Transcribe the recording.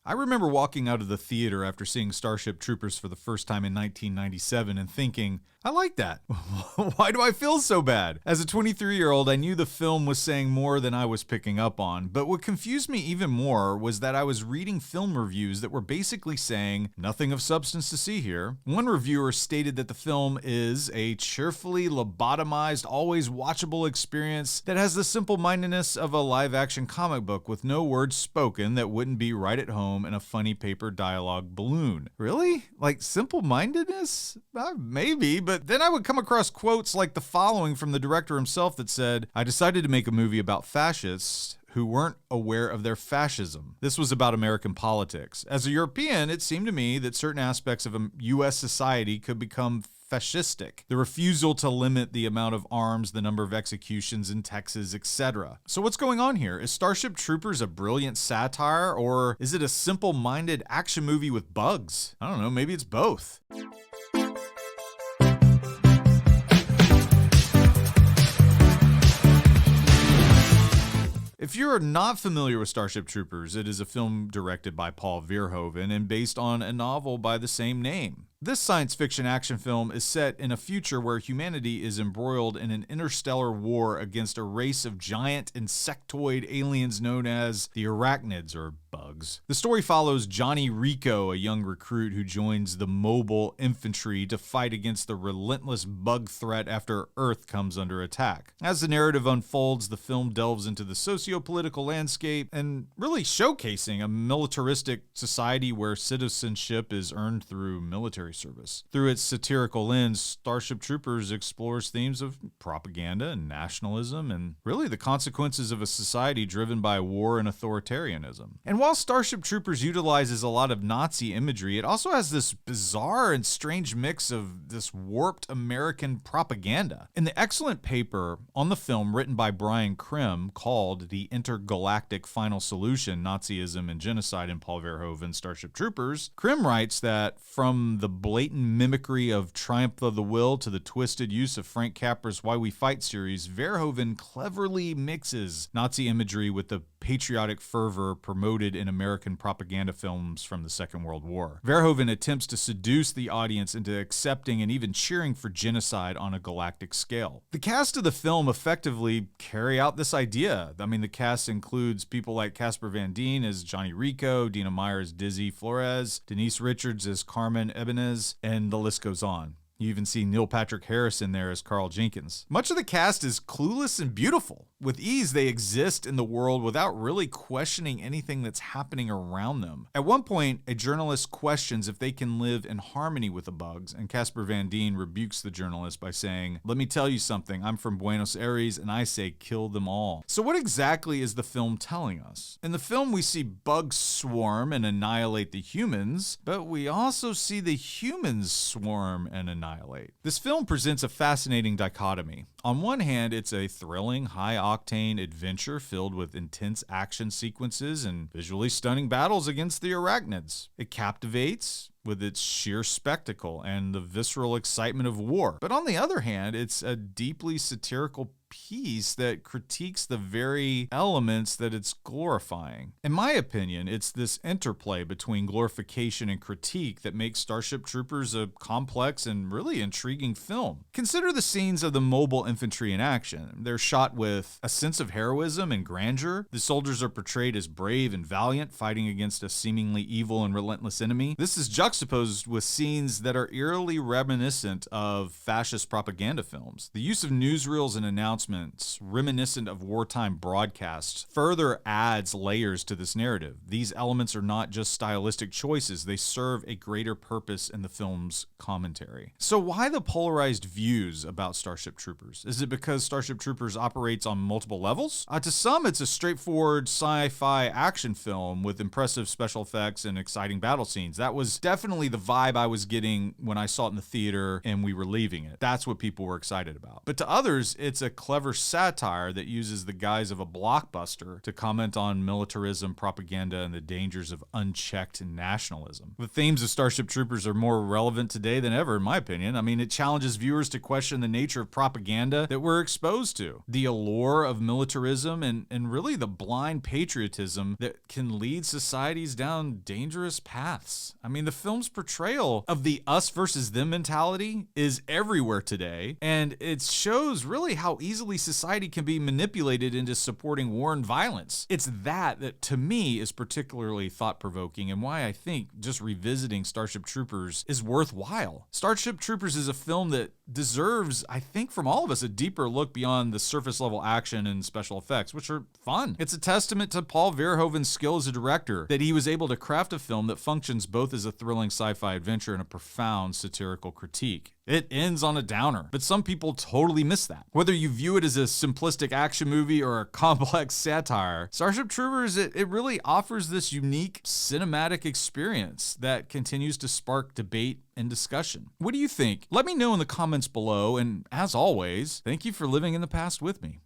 I remember walking out of the theater after seeing Starship Troopers for the first time in 1997 and thinking, I like that. Why do I feel so bad? As a 23-year-old, I knew the film was saying more than I was picking up on, but what confused me even more was that I was reading film reviews that were basically saying, nothing of substance to see here. One reviewer stated that the film is a cheerfully lobotomized, always watchable experience that has the simple-mindedness of a live-action comic book with no words spoken that wouldn't be right at home in a funny paper dialogue balloon. Really? Like simple-mindedness? Maybe, but then I would come across quotes like the following from the director himself that said, I decided to make a movie about fascists who weren't aware of their fascism. This was about American politics. As a European, it seemed to me that certain aspects of U.S. society could become fascistic. The refusal to limit the amount of arms, the number of executions in Texas, etc. So what's going on here? Is Starship Troopers a brilliant satire, or is it a simple-minded action movie with bugs? I don't know, maybe it's both. If you're not familiar with Starship Troopers, it is a film directed by Paul Verhoeven and based on a novel by the same name. This science fiction action film is set in a future where humanity is embroiled in an interstellar war against a race of giant insectoid aliens known as the arachnids, or bugs. The story follows Johnny Rico, a young recruit who joins the mobile infantry to fight against the relentless bug threat after Earth comes under attack. As the narrative unfolds, the film delves into the socio-political landscape and really showcasing a militaristic society where citizenship is earned through military service. Through its satirical lens, Starship Troopers explores themes of propaganda and nationalism and really the consequences of a society driven by war and authoritarianism. And while Starship Troopers utilizes a lot of Nazi imagery, it also has this bizarre and strange mix of this warped American propaganda. In the excellent paper on the film written by Brian Krim called The Intergalactic Final Solution, Nazism and Genocide in Paul Verhoeven's Starship Troopers, Krim writes that from the blatant mimicry of Triumph of the Will to the twisted use of Frank Capra's Why We Fight series, Verhoeven cleverly mixes Nazi imagery with the patriotic fervor promoted in American propaganda films from the Second World War. Verhoeven attempts to seduce the audience into accepting and even cheering for genocide on a galactic scale. The cast of the film effectively carry out this idea. I mean, the cast includes people like Casper Van Dien as Johnny Rico, Dina Meyer as Dizzy Flores, Denise Richards as Carmen Ebanez, and the list goes on. You even see Neil Patrick Harris in there as Carl Jenkins. Much of the cast is clueless and beautiful. With ease, they exist in the world without really questioning anything that's happening around them. At one point, a journalist questions if they can live in harmony with the bugs, and Casper Van Dien rebukes the journalist by saying, "Let me tell you something, I'm from Buenos Aires and I say kill them all." So what exactly is the film telling us? In the film, we see bugs swarm and annihilate the humans, but we also see the humans swarm and annihilate. This film presents a fascinating dichotomy. On one hand, it's a thrilling, high-octane adventure filled with intense action sequences and visually stunning battles against the arachnids. It captivates with its sheer spectacle and the visceral excitement of war. But on the other hand, it's a deeply satirical piece that critiques the very elements that it's glorifying. In my opinion, it's this interplay between glorification and critique that makes Starship Troopers a complex and really intriguing film. Consider the scenes of the mobile infantry in action. They're shot with a sense of heroism and grandeur. The soldiers are portrayed as brave and valiant, fighting against a seemingly evil and relentless enemy. This is juxtaposed with scenes that are eerily reminiscent of fascist propaganda films. The use of newsreels and announcements reminiscent of wartime broadcasts further adds layers to this narrative. These elements are not just stylistic choices, they serve a greater purpose in the film's commentary. So why the polarized views about Starship Troopers? Is it because Starship Troopers operates on multiple levels? To some, it's a straightforward sci-fi action film with impressive special effects and exciting battle scenes. That was definitely definitely the vibe I was getting when I saw it in the theater and we were leaving it. That's what people were excited about. But to others, it's a clever satire that uses the guise of a blockbuster to comment on militarism, propaganda, and the dangers of unchecked nationalism. The themes of Starship Troopers are more relevant today than ever, in my opinion. I mean, it challenges viewers to question the nature of propaganda that we're exposed to, the allure of militarism, and really the blind patriotism that can lead societies down dangerous paths. I mean, the film's portrayal of the us versus them mentality is everywhere today, and it shows really how easily society can be manipulated into supporting war and violence. It's that to me is particularly thought-provoking, and why I think just revisiting Starship Troopers is worthwhile. Starship Troopers is a film that deserves, I think, from all of us, a deeper look beyond the surface-level action and special effects, which are fun. It's a testament to Paul Verhoeven's skill as a director that he was able to craft a film that functions both as a thrilling sci-fi adventure and a profound satirical critique. It ends on a downer, but some people totally miss that. Whether you view it as a simplistic action movie or a complex satire, Starship Troopers, it really offers this unique cinematic experience that continues to spark debate and discussion. What do you think? Let me know in the comments below, and as always, thank you for living in the past with me.